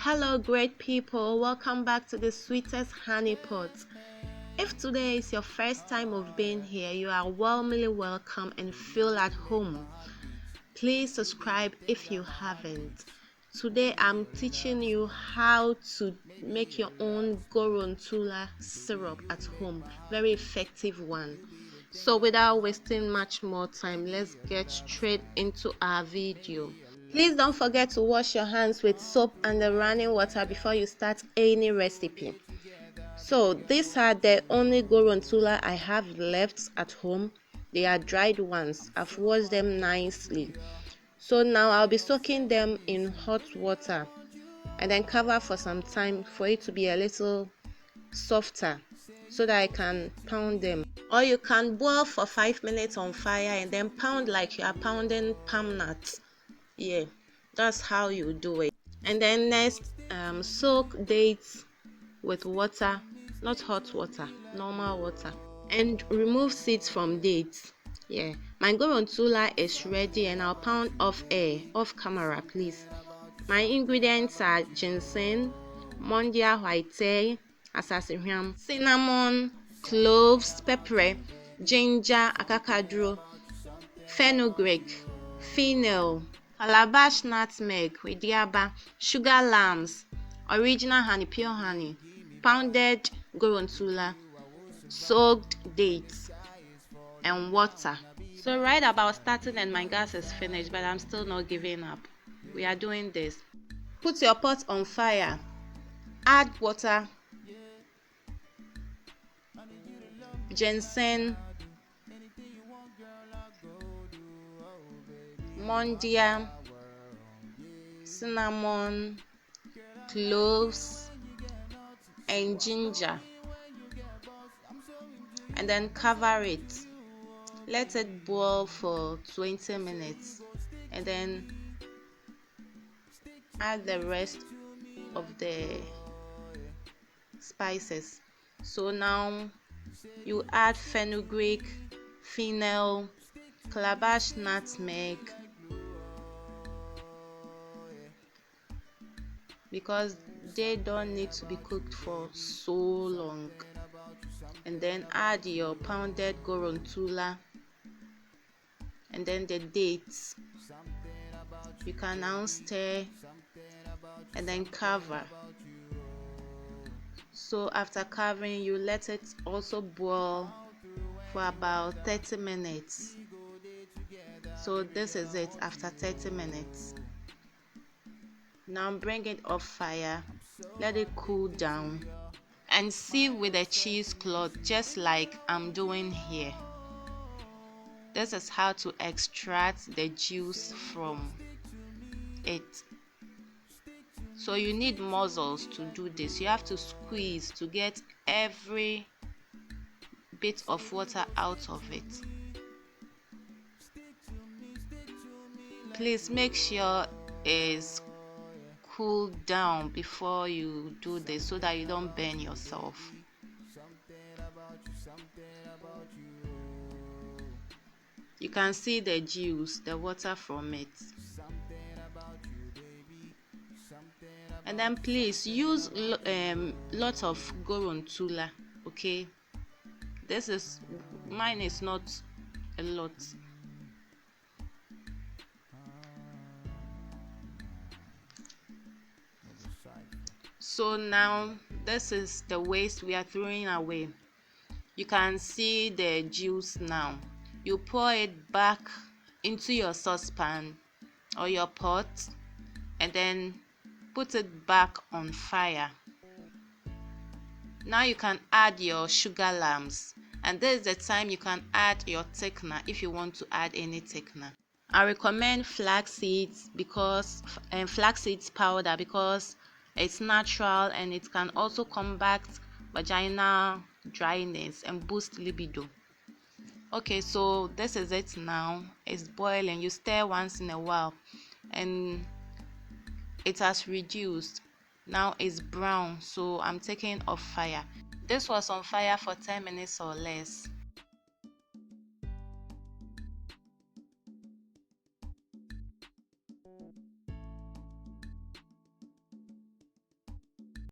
Hello great people, welcome back to the Sweetest honey pot. If today is your first time of being here, you are warmly welcome and feel at home. Please subscribe if you haven't. Today I'm teaching you how to make your own Goron Tula syrup at home. Very effective one. So without wasting much more time, let's get straight into our video. Please don't forget to wash your hands with soap and the running water before you start any recipe. So these are the only Goron Tula I have left at home. They are dried ones. I've washed them nicely. So now I'll be soaking them in hot water and then cover for some time for it to be a little softer so that I can pound them. Or you can boil for 5 minutes on fire and then pound like you are pounding palm nuts. Yeah, that's how you do it. And then next, soak dates with water, not hot water, normal water, and remove seeds from dates. Yeah, my Goron Tula is ready and I'll pound off camera please. My ingredients are ginseng, Mondia, whitei, asasihwam, cinnamon, cloves, pepper, ginger, akakadro, Fenugreek, Fennel, Calabash, Nutmeg, whitei, sugar lambs, original honey, pure honey, pounded Goron Tula, soaked dates, and water. So right about starting and my gas is finished, but I'm still not giving up. We are doing this. Put your pot on fire, add water, ginseng, Mondia, cinnamon, cloves, and ginger, and then cover it. Let it boil for 20 minutes and then add the rest of the spices. So now you add fenugreek, fennel, calabash, nutmeg, because they don't need to be cooked for so long. And then add your pounded Goron Tula and then the dates. You can now stir and then cover. So after covering, you let it also boil for about 30 minutes. So this is it after 30 minutes. Now bring it off fire, let it cool down, and sieve with a cheesecloth just like I'm doing here. This is how to extract the juice from it. So you need muzzles to do this. You have to squeeze to get every bit of water out of it. Please make sure it's cooled down before you do this so that you don't burn yourself. You can see the juice, the water from it. And then please use lots of Goron Tula, okay? Mine is not a lot. So now this is the waste we are throwing away. You can see the juice now. You pour it back into your saucepan or your pot and then put it back on fire. Now you can add your sugar lambs, and this is the time you can add your thickener if you want to add any thickener. I recommend flax seeds powder because it's natural and it can also combat vaginal dryness and boost libido. Okay, so this is it now. It's boiling. You stir once in a while and it has reduced. Now it's brown, so I'm taking off fire. This was on fire for 10 minutes or less.